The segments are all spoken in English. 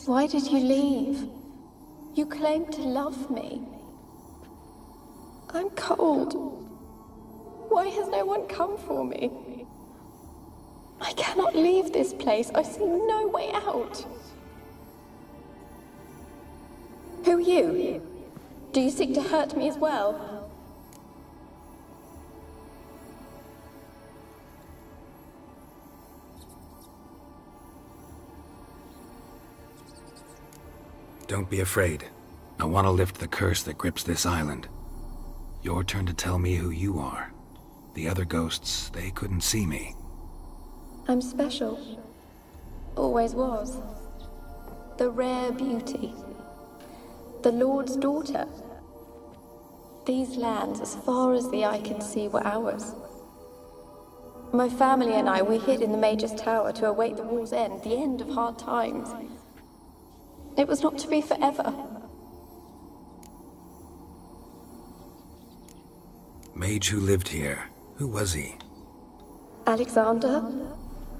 Why did you leave? You claimed to love me. I'm cold. Why has no one come for me? I cannot leave this place. I see no way out. Who are you? Do you seek to hurt me as well? Don't be afraid. I want to lift the curse that grips this island. Your turn to tell me who you are. The other ghosts, they couldn't see me. I'm special. Always was. The rare beauty. The Lord's daughter. These lands, as far as the eye can see, were ours. My family and I, we hid in the Major's tower to await the war's end, the end of hard times. It was not to be forever. Mage who lived here. Who was he? Alexander?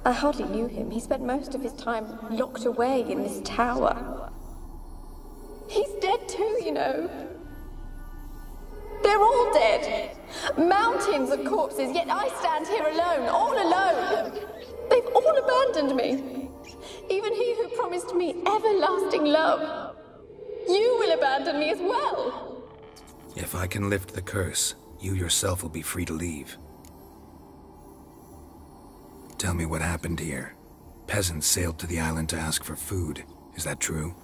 I hardly knew him. He spent most of his time locked away in this tower. He's dead too, you know. They're all dead. Mountains of corpses, yet I stand here alone, all alone. They've all abandoned me. Even he who promised me everlasting love. You will abandon me as well. If I can lift the curse, you yourself will be free to leave. Tell me what happened here. Peasants sailed to the island to ask for food. Is that true?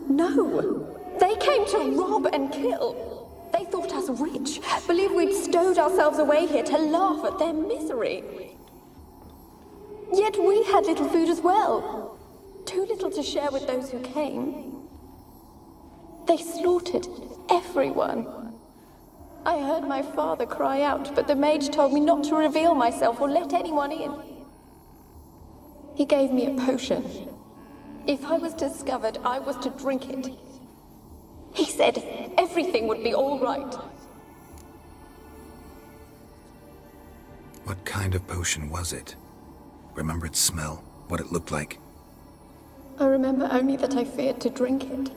No. They came to rob and kill. They thought us rich, believed we'd stowed ourselves away here to laugh at their misery. Yet we had little food as well. Too little to share with those who came. They slaughtered everyone. I heard my father cry out, but the mage told me not to reveal myself or let anyone in. He gave me a potion. If I was discovered, I was to drink it. He said everything would be all right. What kind of potion was it? Remember its smell? What it looked like? I remember only that I feared to drink it.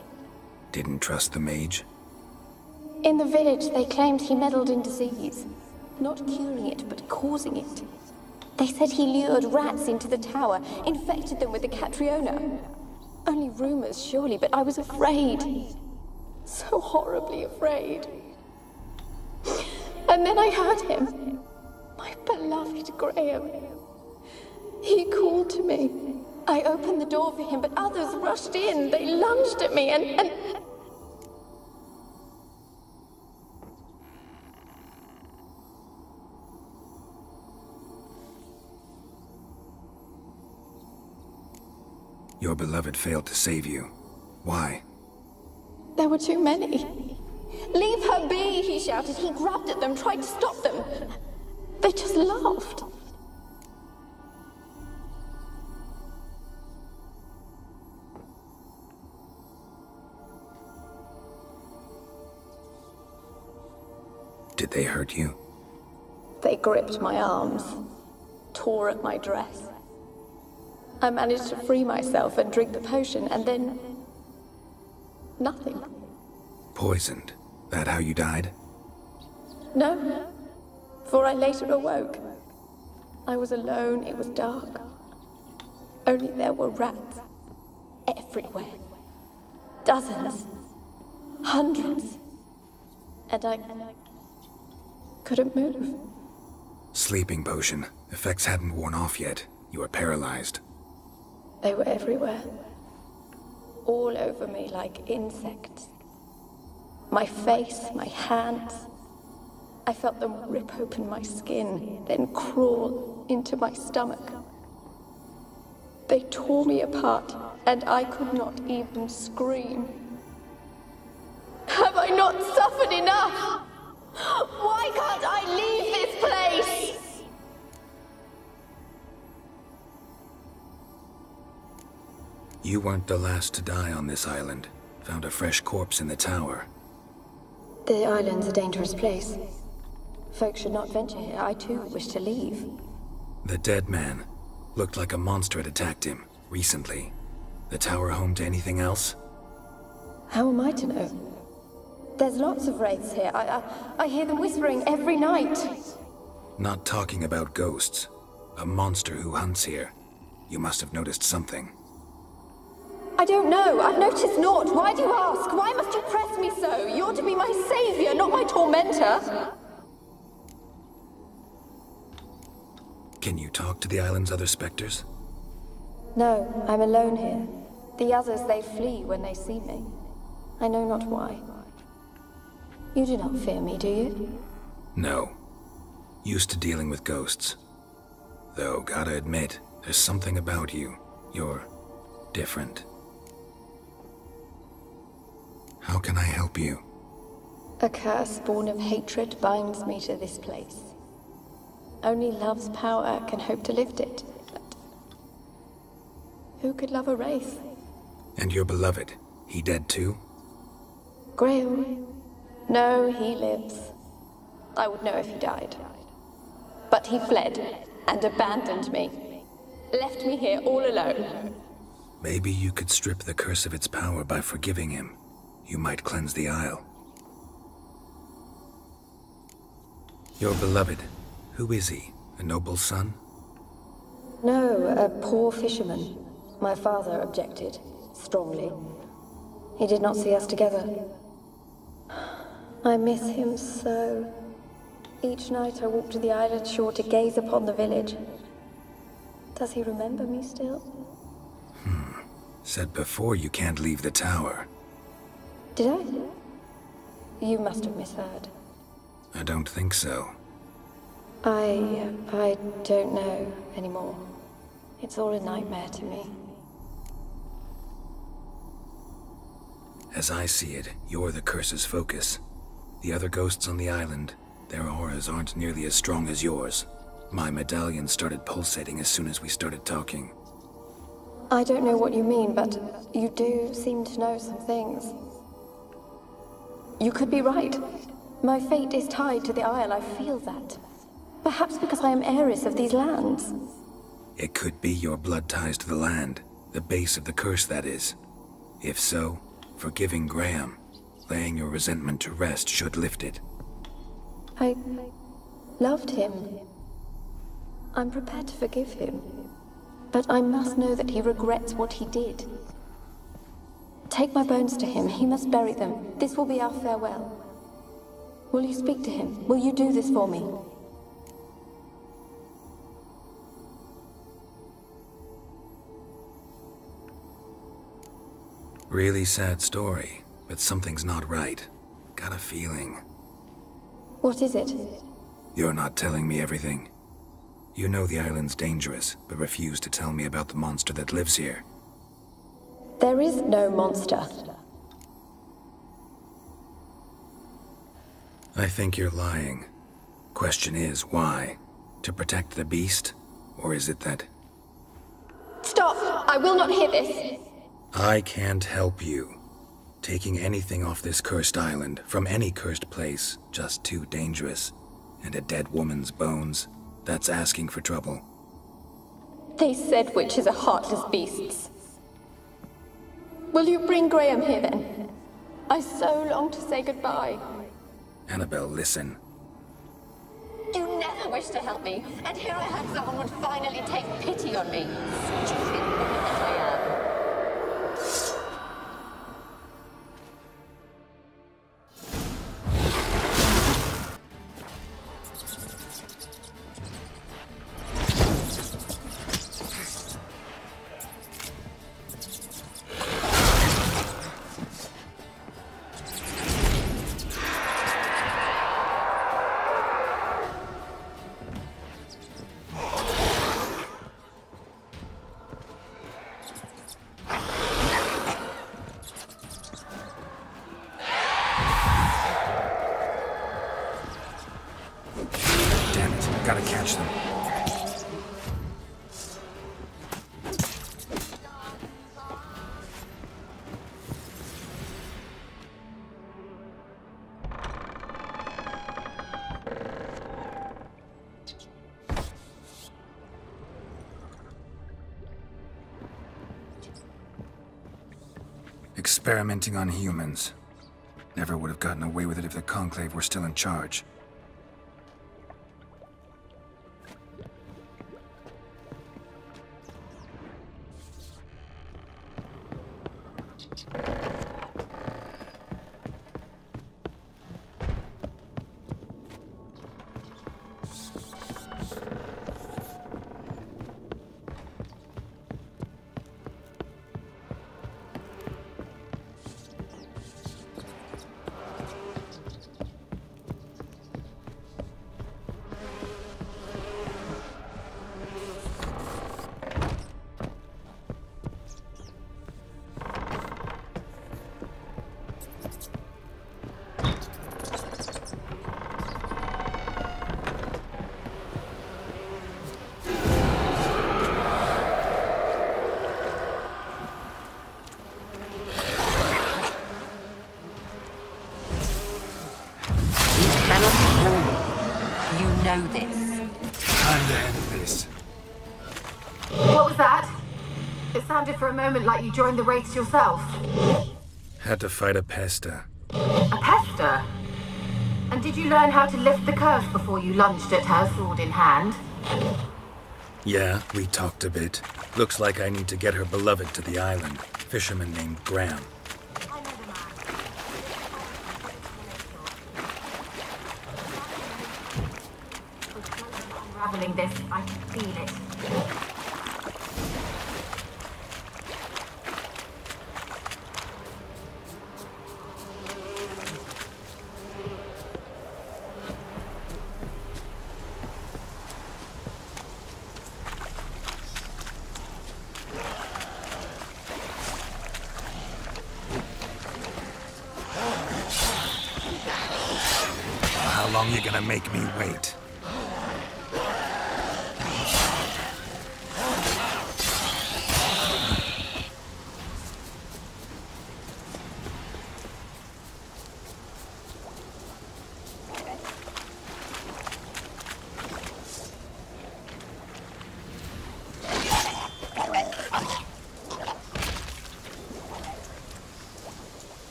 Didn't trust the mage? In the village, they claimed he meddled in disease. Not curing it, but causing it. They said he lured rats into the tower, infected them with the Catriona. Only rumors, surely, but I was afraid. So horribly afraid. And then I heard him. My beloved Graham. He called to me. I opened the door for him, but others rushed in. They lunged at me and... Your beloved failed to save you. Why? There were too many. Leave her be, he shouted. He grabbed at them, tried to stop them. They just laughed. Did they hurt you? They gripped my arms, tore at my dress. I managed to free myself and drink the potion, and then... nothing. Poisoned? That how you died? No, for I later awoke. I was alone, it was dark. Only there were rats. Everywhere. Dozens. Hundreds. And I couldn't move. Sleeping potion. Effects hadn't worn off yet. You were paralyzed. They were everywhere. All over me like insects. My face, my hands. I felt them rip open my skin, then crawl into my stomach. They tore me apart, and I could not even scream. Have I not suffered enough? Why can't I leave this place? You weren't the last to die on this island. Found a fresh corpse in the tower. The island's a dangerous place. Folks should not venture here. I too wish to leave. The dead man. Looked like a monster had attacked him, recently. The tower home to anything else? How am I to know? There's lots of wraiths here. I hear them whispering every night. Not talking about ghosts. A monster who hunts here. You must have noticed something. I don't know. I've noticed naught. Why do you ask? Why must you press me so? You're to be my savior, not my tormentor. Can you talk to the island's other specters? No, I'm alone here. The others, they flee when they see me. I know not why. You do not fear me, do you? No. Used to dealing with ghosts. Though, gotta admit, there's something about you. You're different. How can I help you? A curse born of hatred binds me to this place. Only love's power can hope to lift it. But who could love a wraith? And your beloved, he dead too? Graham? No, he lives. I would know if he died. But he fled and abandoned me. Left me here all alone. Maybe you could strip the curse of its power by forgiving him. You might cleanse the isle. Your beloved, who is he? A noble son? No, a poor fisherman. My father objected, strongly. He did not see us together. I miss him so. Each night I walk to the island shore to gaze upon the village. Does he remember me still? Said before you can't leave the tower. Did I? You must have misheard. I don't think so. I don't know anymore. It's all a nightmare to me. As I see it, you're the curse's focus. The other ghosts on the island, their auras aren't nearly as strong as yours. My medallion started pulsating as soon as we started talking. I don't know what you mean, but you do seem to know some things. You could be right. My fate is tied to the Isle, I feel that. Perhaps because I am heiress of these lands. It could be your blood ties to the land, the base of the curse, that is. If so, forgiving Graham, laying your resentment to rest should lift it. I loved him. I'm prepared to forgive him. But I must know that he regrets what he did. Take my bones to him. He must bury them. This will be our farewell. Will you speak to him? Will you do this for me? Really sad story, but something's not right. Got a feeling. What is it? You're not telling me everything. You know the island's dangerous, but refuse to tell me about the monster that lives here. There is no monster. I think you're lying. Question is, why? To protect the beast? Or is it that... Stop! I will not hear this! I can't help you. Taking anything off this cursed island, from any cursed place, just too dangerous. And a dead woman's bones, that's asking for trouble. They said witches are heartless beasts. Will you bring Graham here then? I so long to say goodbye. Annabelle, listen. You never wished to help me, and here I had someone would finally take pity on me. Stupid woman that I am. Gotta catch them. Experimenting on humans. Never would have gotten away with it if the Conclave were still in charge. Know this. Time to end this. What was that? It sounded for a moment like you joined the race yourself. Had to fight a pesta. A pester? And did you learn how to lift the curse before you lunged at her, sword in hand? Yeah, we talked a bit. Looks like I need to get her beloved to the island. Fisherman named Graham. Unraveling this, I can feel it. How long you gonna make me wait?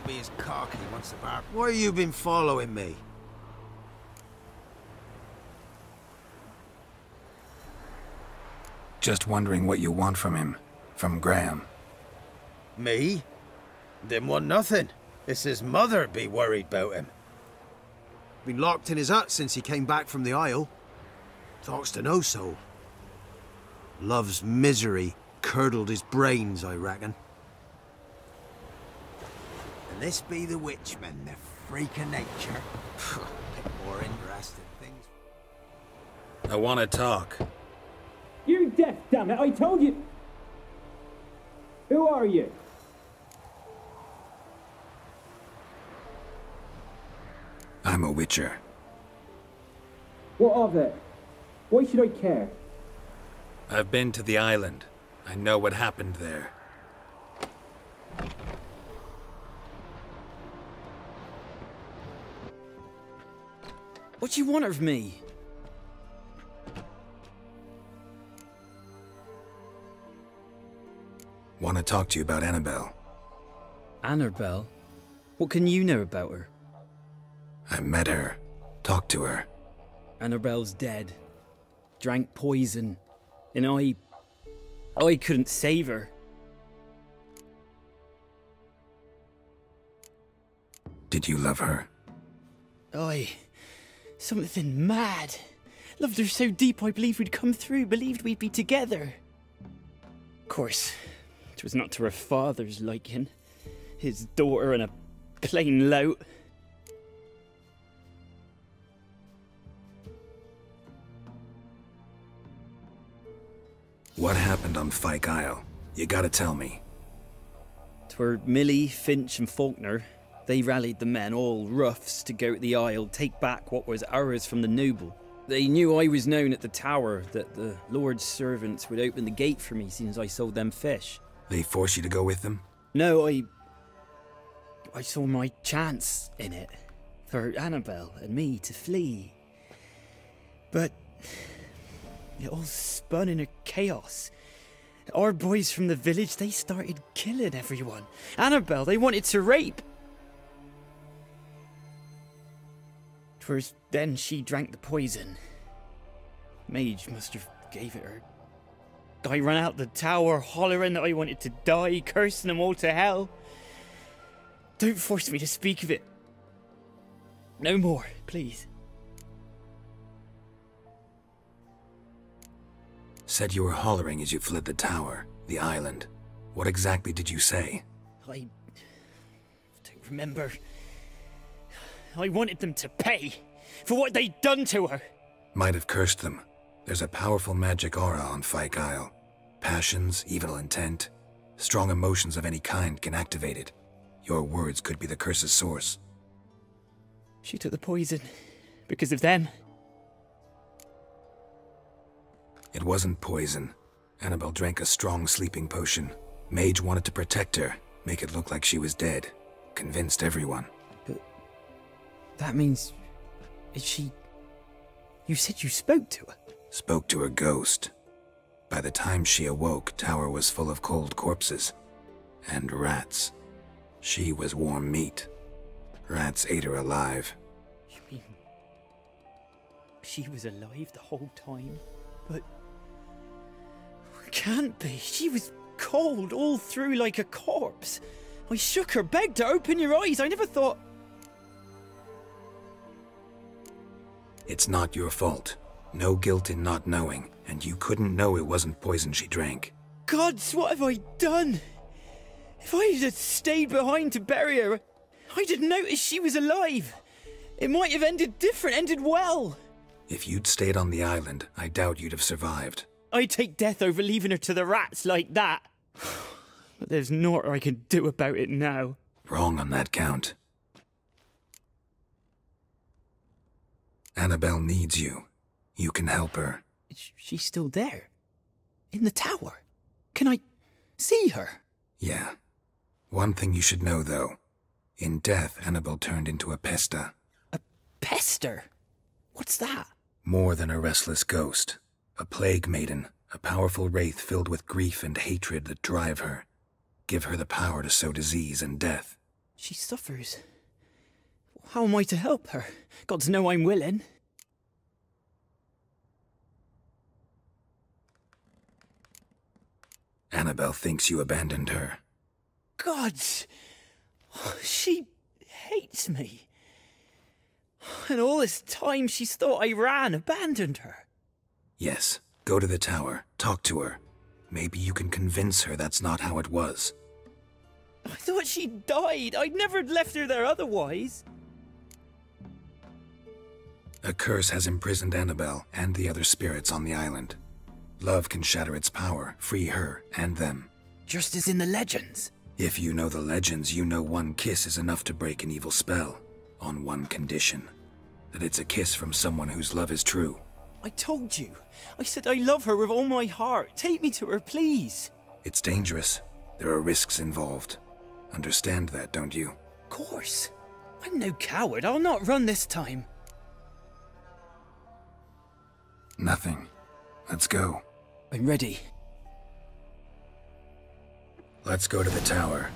Be as cocky once the bar. Why have you been following me? Just wondering what you want from him. From Graham. Me? Didn't want nothing. It's his mother be worried about him. Been locked in his hut since he came back from the Isle. Talks to no soul. Love's misery curdled his brains, I reckon. And this be the witchman, the freak of nature. Bit more interesting things. I want to talk. You're deaf, damn it! I told you. Who are you? I'm a witcher. What of it? Why should I care? I've been to the island. I know what happened there. What do you want of me? Want to talk to you about Annabelle. Annabelle? What can you know about her? I met her. Talked to her. Annabelle's dead. Drank poison. And I couldn't save her. Did you love her? Something mad. Loved her so deep I believed we'd come through, believed we'd be together. Of course, it was not to her father's liking. His daughter and a plain lout. What happened on Fyke Isle? You gotta tell me. 'Twere Millie, Finch and Faulkner. They rallied the men, all roughs, to go to the Isle, take back what was ours from the noble. They knew I was known at the tower, that the Lord's servants would open the gate for me since I sold them fish. They forced you to go with them? No, I saw my chance in it, for Annabelle and me to flee. But it all spun in a chaos. Our boys from the village, they started killing everyone. Annabelle, they wanted to rape. 'Twas then she drank the poison. Mage must have gave it her. I ran out the tower hollering that I wanted to die, cursing them all to hell. Don't force me to speak of it. No more, please. Said you were hollering as you fled the tower, the island. What exactly did you say? I don't remember. I wanted them to pay for what they'd done to her. Might have cursed them. There's a powerful magic aura on Fyke Isle. Passions, evil intent, strong emotions of any kind can activate it. Your words could be the curse's source. She took the poison because of them. It wasn't poison. Annabelle drank a strong sleeping potion. Mage wanted to protect her, make it look like she was dead. Convinced everyone. That means... is she... You said you spoke to her? Spoke to her ghost. By the time she awoke, tower was full of cold corpses. And rats. She was warm meat. Rats ate her alive. You mean... she was alive the whole time? But... can't be. She was cold all through like a corpse. I shook her, begged her, open your eyes. I never thought... It's not your fault. No guilt in not knowing, and you couldn't know it wasn't poison she drank. Gods, what have I done? If I had stayed behind to bury her, I didn't notice she was alive. It might have ended different, ended well. If you'd stayed on the island, I doubt you'd have survived. I'd take death over leaving her to the rats like that. But there's naught I can do about it now. Wrong on that count. Annabelle needs you. You can help her. She's still there? In the tower? Can I see her? Yeah. One thing you should know, though. In death, Annabelle turned into a pesta. A pester? What's that? More than a restless ghost. A plague maiden. A powerful wraith filled with grief and hatred that drive her. Give her the power to sow disease and death. She suffers. How am I to help her? Gods know I'm willing. Annabelle thinks you abandoned her. Gods! She hates me. And all this time she's thought I abandoned her. Yes, go to the tower, talk to her. Maybe you can convince her that's not how it was. I thought she died. I'd never left her there otherwise. A curse has imprisoned Annabelle and the other spirits on the island. Love can shatter its power, free her and them. just as in the legends. If you know the legends, you know one kiss is enough to break an evil spell, on one condition. That it's a kiss from someone whose love is true. I told you. I said I love her with all my heart. Take me to her, please. It's dangerous. There are risks involved. Understand that, don't you? Of course. I'm no coward. I'll not run this time. Nothing. Let's go. I'm ready. Let's go to the tower.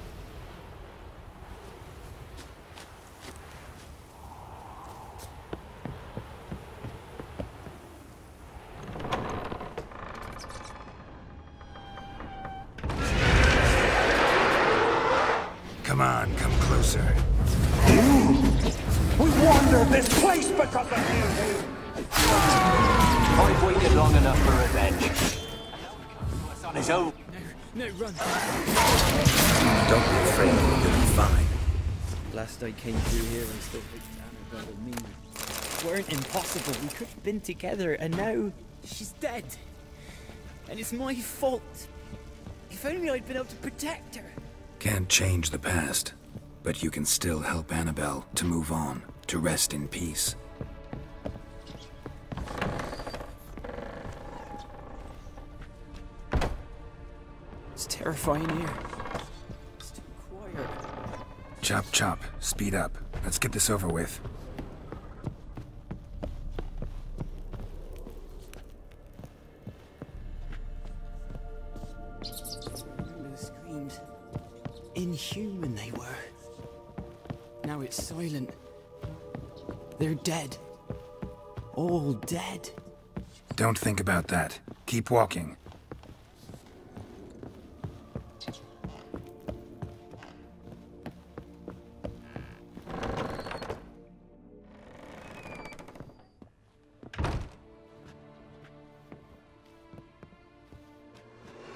Come on, come closer. We wandered this place because of you! I've waited long enough for revenge. And now he comes to us on his own. No, run. Don't be afraid, you'll be fine. Last I came through here, I still picked Annabelle and me. Weren't impossible. We could have been together, and now she's dead. And it's my fault. If only I'd been able to protect her. Can't change the past, but you can still help Annabelle to move on, to rest in peace. It's terrifying here. It's too quiet. Chop chop, speed up. Let's get this over with. Remember the screams? Inhuman they were. Now it's silent. They're dead. All dead. Don't think about that. Keep walking.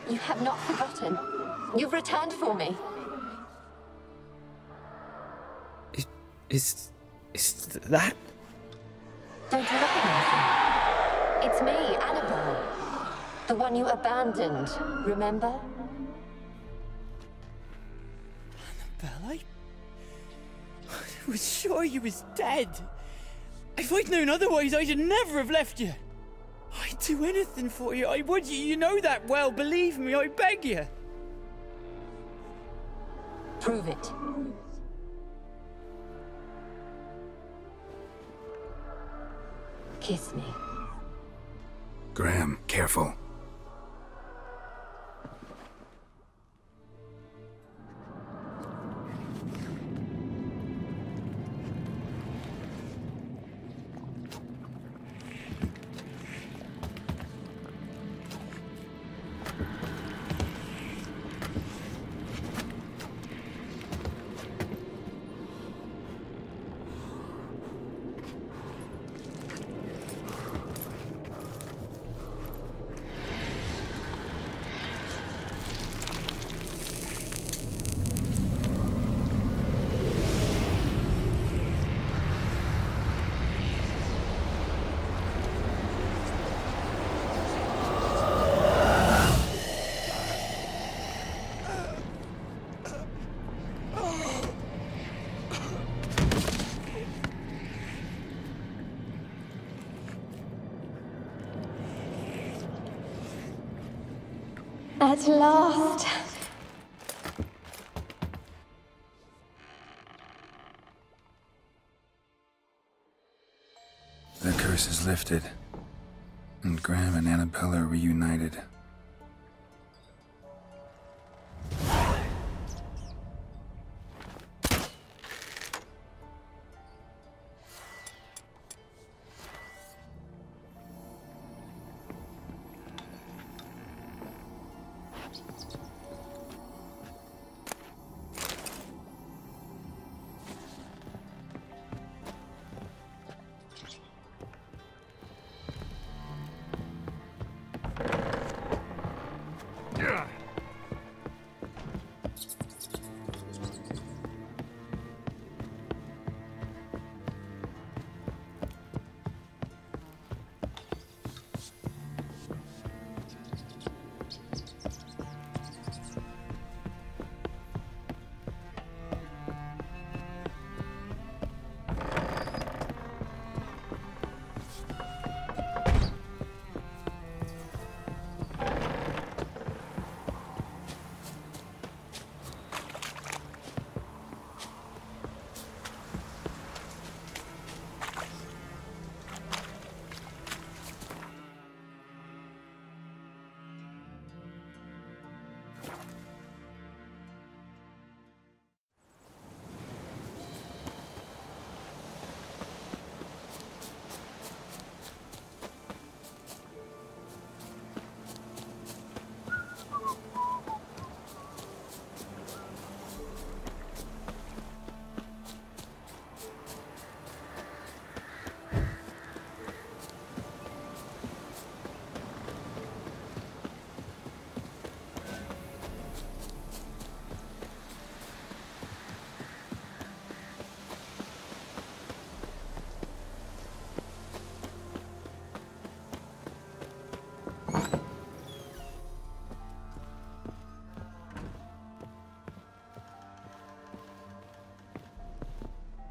You have not forgotten. You've returned for me. Is that? Don't you recognize me? It's me, Annabelle. The one you abandoned, remember? Annabelle, I was sure you was dead. If I'd known otherwise, I'd never have left you. I'd do anything for you. I would. You know that well. Believe me, I beg you. Prove it. Kiss me. Graham, careful. At last. The curse is lifted, and Graham and Annabelle are reunited.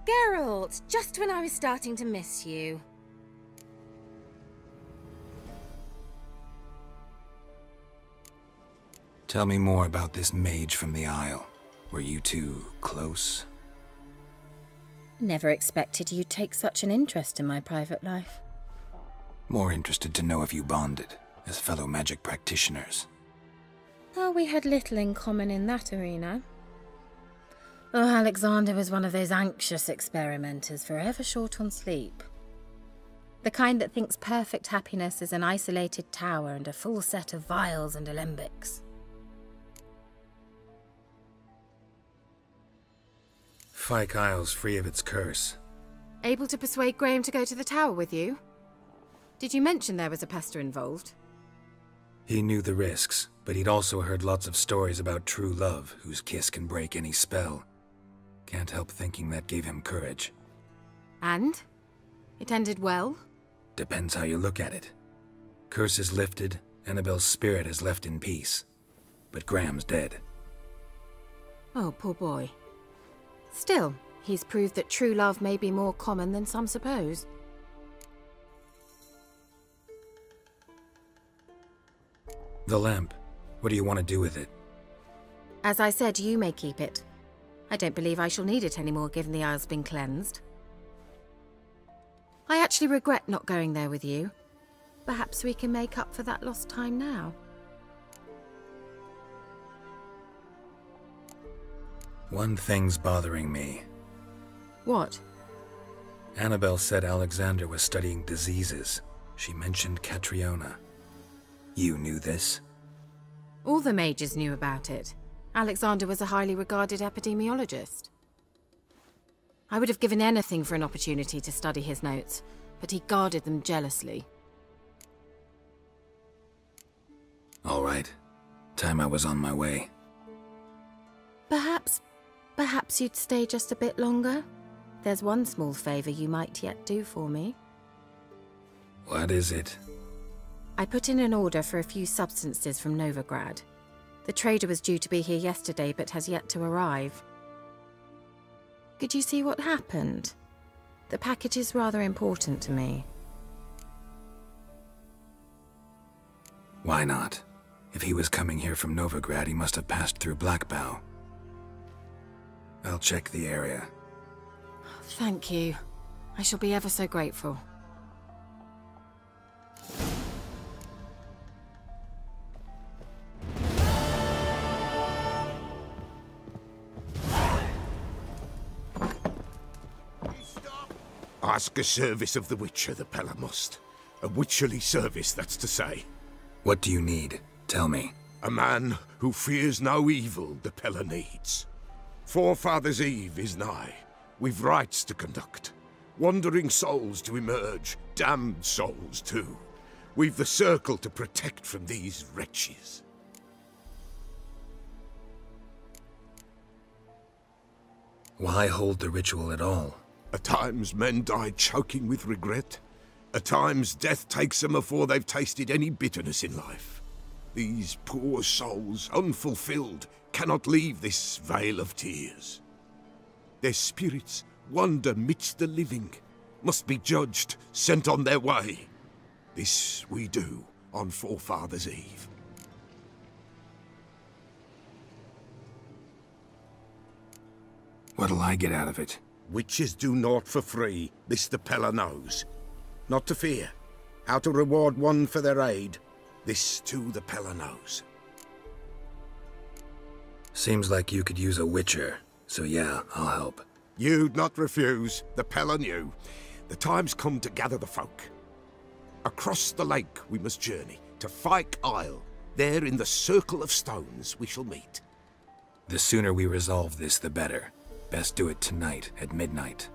Geralt, just when I was starting to miss you. Tell me more about this mage from the Isle. Were you two close? Never expected you'd take such an interest in my private life. More interested to know if you bonded, as fellow magic practitioners. Oh, we had little in common in that arena. Oh, Alexander was one of those anxious experimenters, forever short on sleep. The kind that thinks perfect happiness is an isolated tower and a full set of vials and alembics. Fyke Isle's free of its curse. Able to persuade Graham to go to the tower with you? Did you mention there was a pester involved? He knew the risks, but he'd also heard lots of stories about true love, whose kiss can break any spell. Can't help thinking that gave him courage. And? It ended well? Depends how you look at it. Curse is lifted, Annabelle's spirit is left in peace. But Graham's dead. Oh, poor boy. Still, he's proved that true love may be more common than some suppose. The lamp. What do you want to do with it? As I said, you may keep it. I don't believe I shall need it anymore, given the Isle's been cleansed. I actually regret not going there with you. Perhaps we can make up for that lost time now. One thing's bothering me. What? Annabelle said Alexander was studying diseases. She mentioned Catriona. You knew this? All the mages knew about it. Alexander was a highly regarded epidemiologist. I would have given anything for an opportunity to study his notes, but he guarded them jealously. All right. Time I was on my way. Perhaps you'd stay just a bit longer? There's one small favor you might yet do for me. What is it? I put in an order for a few substances from Novigrad. The trader was due to be here yesterday, but has yet to arrive. Could you see what happened? The package is rather important to me. Why not? If he was coming here from Novigrad, he must have passed through Blackbough. I'll check the area. Thank you. I shall be ever so grateful. Ask a service of the Witcher, the Pella must. A witcherly service, that's to say. What do you need? Tell me. A man who fears no evil the Pella needs. Forefathers' Eve is nigh. We've rites to conduct. Wandering souls to emerge, damned souls too. We've the circle to protect from these wretches. Why hold the ritual at all? At times men die choking with regret. At times death takes them before they've tasted any bitterness in life. These poor souls, unfulfilled, cannot leave this vale of tears. Their spirits wander midst the living, must be judged, sent on their way. This we do on Forefathers' Eve. What'll I get out of it? Witches do naught for free, this the Pella knows. Not to fear. How to reward one for their aid, this too the Pella knows. Seems like you could use a witcher, so yeah, I'll help. You'd not refuse, the Pella knew. The time's come to gather the folk. Across the lake we must journey, to Fyke Isle. There in the circle of stones we shall meet. The sooner we resolve this, the better. Best do it tonight, at midnight.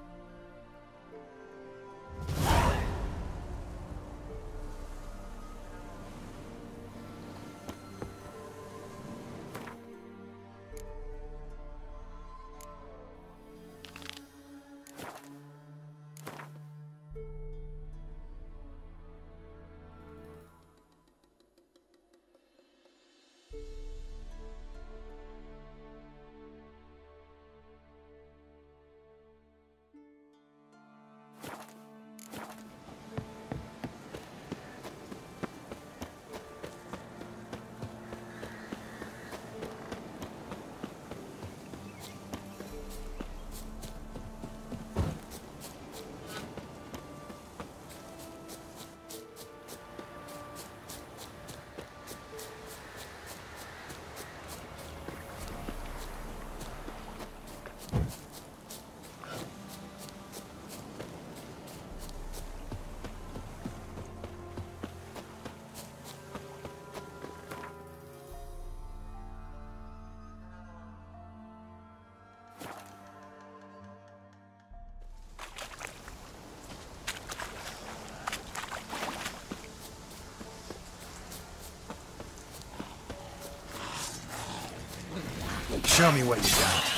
Show me what you got.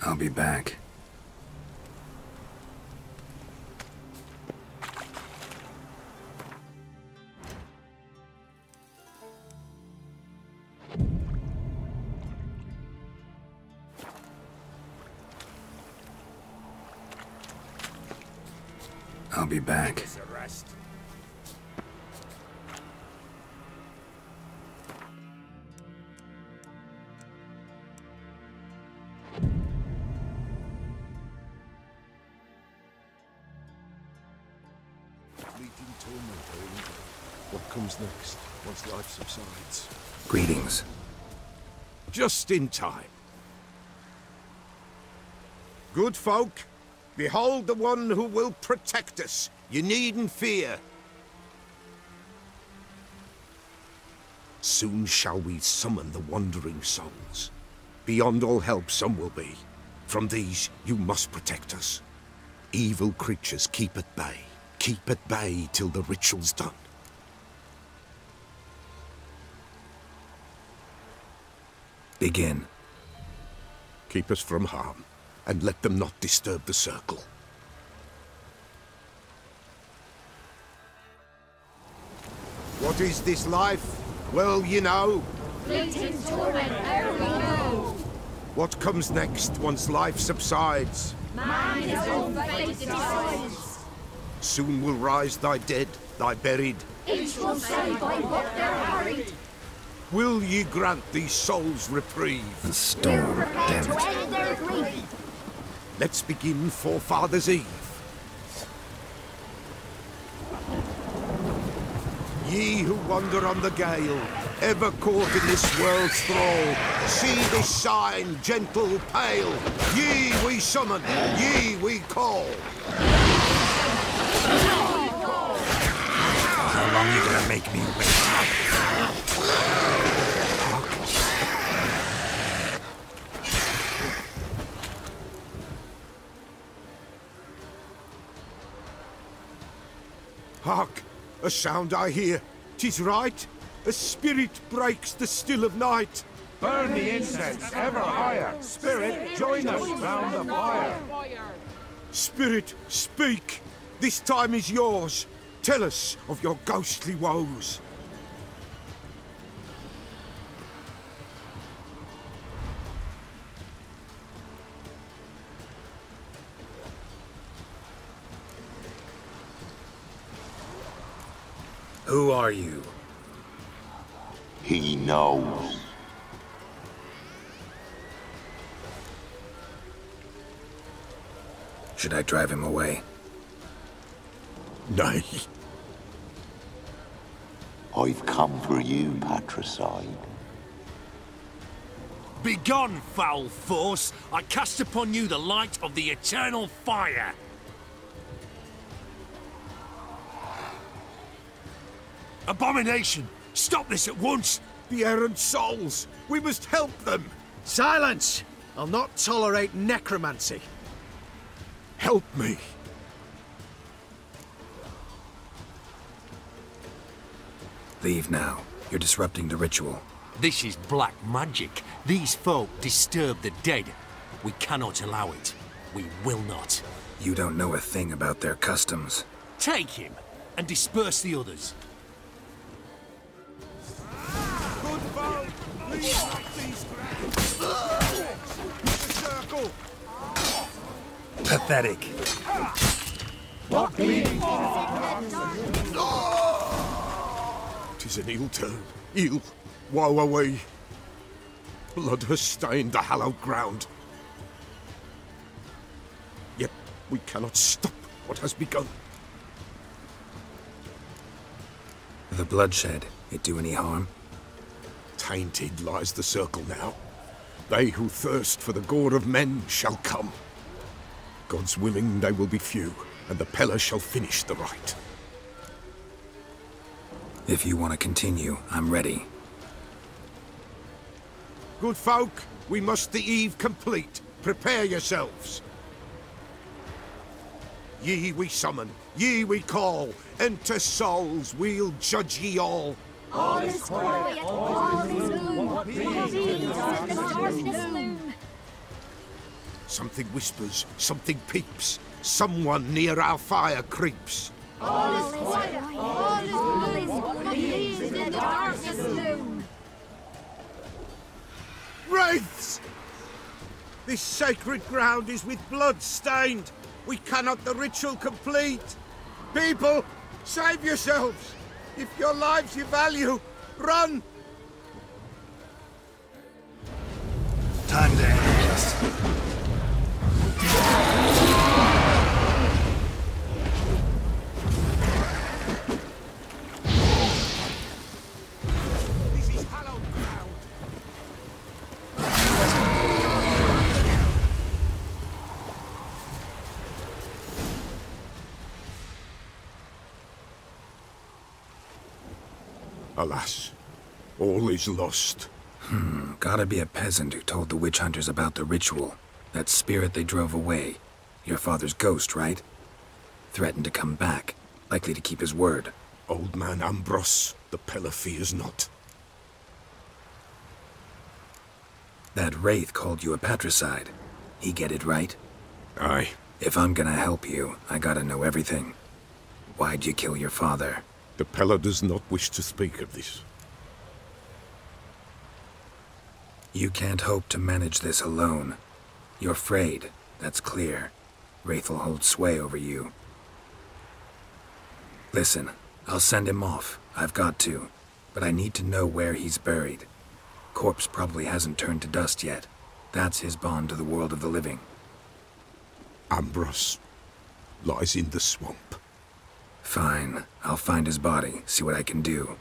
I'll be back. I'll be back. What comes next, once life subsides? Greetings. Just in time. Good folk, behold the one who will protect us. You needn't fear. Soon shall we summon the wandering souls. Beyond all help some will be. From these you must protect us. Evil creatures keep at bay. Keep at bay till the ritual's done. Begin. Keep us from harm, and let them not disturb the circle. What is this life? Well, you know. Fleeting torment, ere we know. What comes next once life subsides? Man his own fate decides. Soon will rise thy dead, thy buried. Each will say by what they're harried. Will ye grant these souls reprieve? The storm, damn To it. end their grief. Let's begin Forefathers' Eve. Ye who wander on the gale, ever caught in this world's thrall, see this sign, gentle, pale. Ye we summon, ye we call. How long you gonna make me wait? Hark! A sound I hear. 'Tis right. A spirit breaks the still of night. Burn the incense ever higher. Spirit, join us round the fire. Spirit, speak. This time is yours. Tell us of your ghostly woes. Who are you? He knows. Should I drive him away? Nay. I've come for you, patricide. Begone, foul force! I cast upon you the light of the eternal fire! Abomination! Stop this at once! The errant souls! We must help them! Silence! I'll not tolerate necromancy. Help me! Leave now. You're disrupting the ritual. This is black magic. These folk disturb the dead. We cannot allow it. We will not. You don't know a thing about their customs. Take him, and disperse the others. Good folk! Please take these grounds! The circle! Pathetic. 'Tis an ill turn. Ill. Woe away. Blood has stained the hallowed ground. Yet we cannot stop what has begun. The bloodshed, it do any harm? Tainted lies the circle now. They who thirst for the gore of men shall come. God's willing they will be few, and the Pella shall finish the rite. If you want to continue, I'm ready. Good folk, we must the eve complete. Prepare yourselves. Ye we summon, ye we call. Enter souls, we'll judge ye all. All is quiet, all is gloom. The darkness loom. Something whispers, something peeps. Someone near our fire creeps. All is quiet, all is gloom. The darkness loom. Wraiths! This sacred ground is with blood stained. We cannot the ritual complete. People, save yourselves. If your lives you value, run! Time to end this. This is hallowed ground. Alas, all is lost. Gotta be a peasant who told the witch hunters about the ritual. That spirit they drove away. Your father's ghost, right? Threatened to come back. Likely to keep his word. Old man Ambros, the Pella fears not. That wraith called you a patricide. He get it right? Aye. If I'm gonna help you, I gotta know everything. Why'd you kill your father? The Pella does not wish to speak of this. You can't hope to manage this alone. You're afraid, that's clear. Wraith will hold sway over you. Listen, I'll send him off. I've got to. But I need to know where he's buried. Corpse probably hasn't turned to dust yet. That's his bond to the world of the living. Ambros lies in the swamp. Fine. I'll find his body, see what I can do.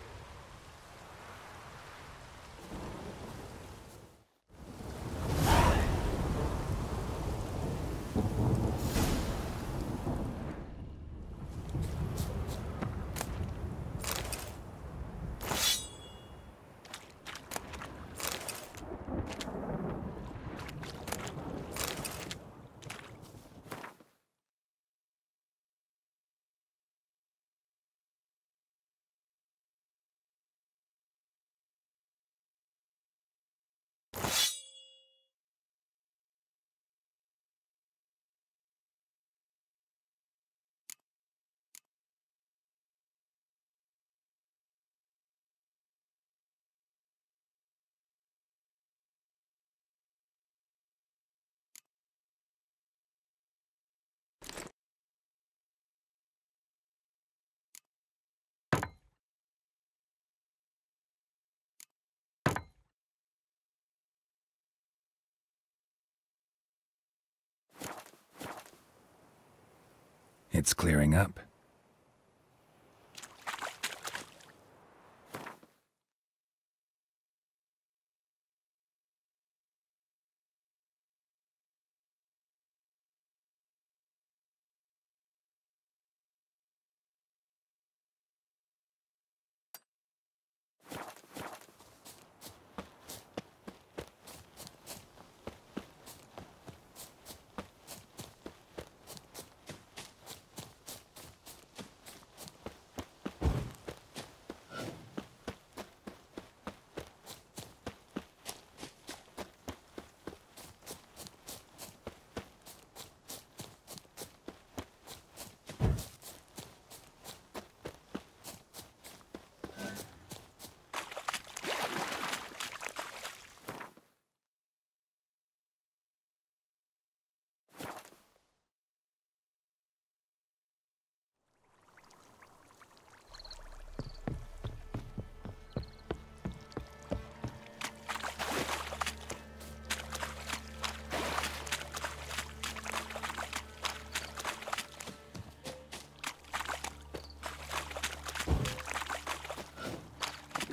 It's clearing up.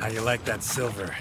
How you like that silver?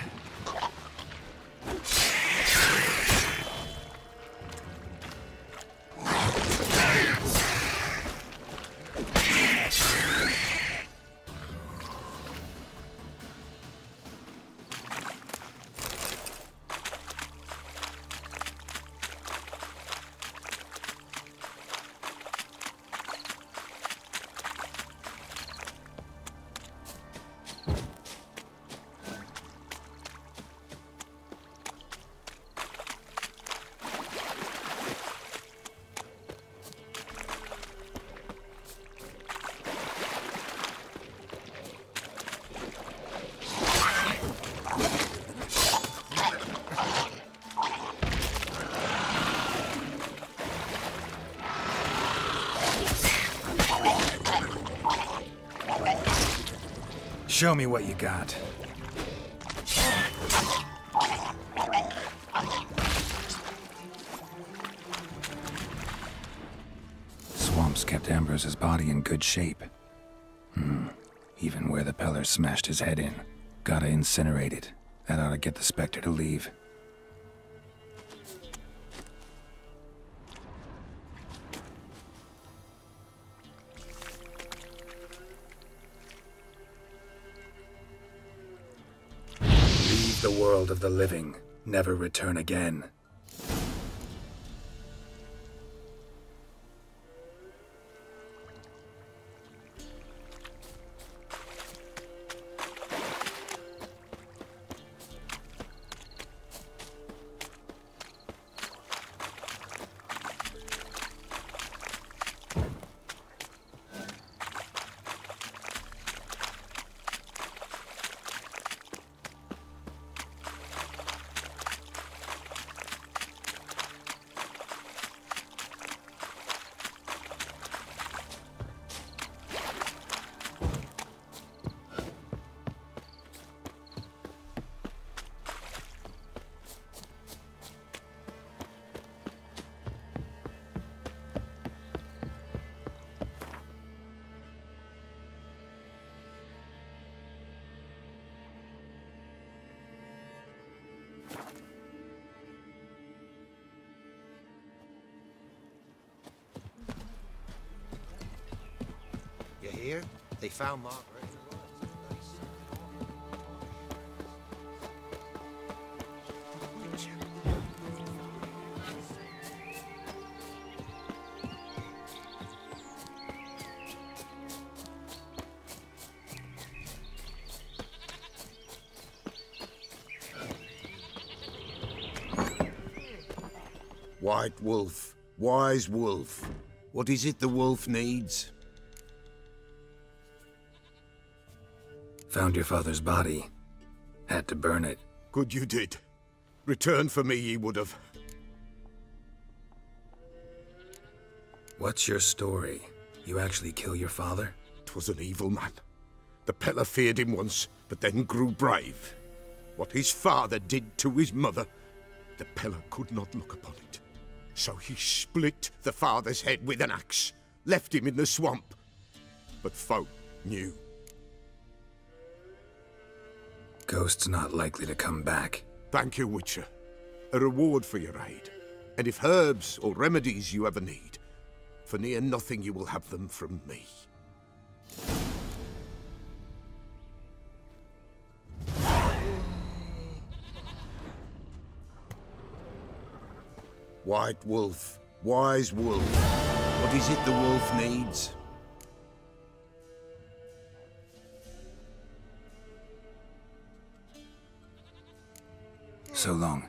Show me what you got. Swamps kept Ambrose's body in good shape. Even where the Peller smashed his head in. Gotta incinerate it. That ought to get the Spectre to leave. The world of the living, never return again. You hear? They found Margaret. White wolf, wise wolf. What is it the wolf needs? Found your father's body. Had to burn it. Good you did. Return for me ye would have. What's your story? You actually kill your father? 'Twas an evil man. The Peller feared him once, but then grew brave. What his father did to his mother, the Peller could not look upon it. So he split the father's head with an axe, left him in the swamp. But folk knew. Ghost's not likely to come back. Thank you, Witcher. A reward for your aid. And if herbs or remedies you ever need, for near nothing you will have them from me. White wolf, wise wolf. What is it the wolf needs? So long.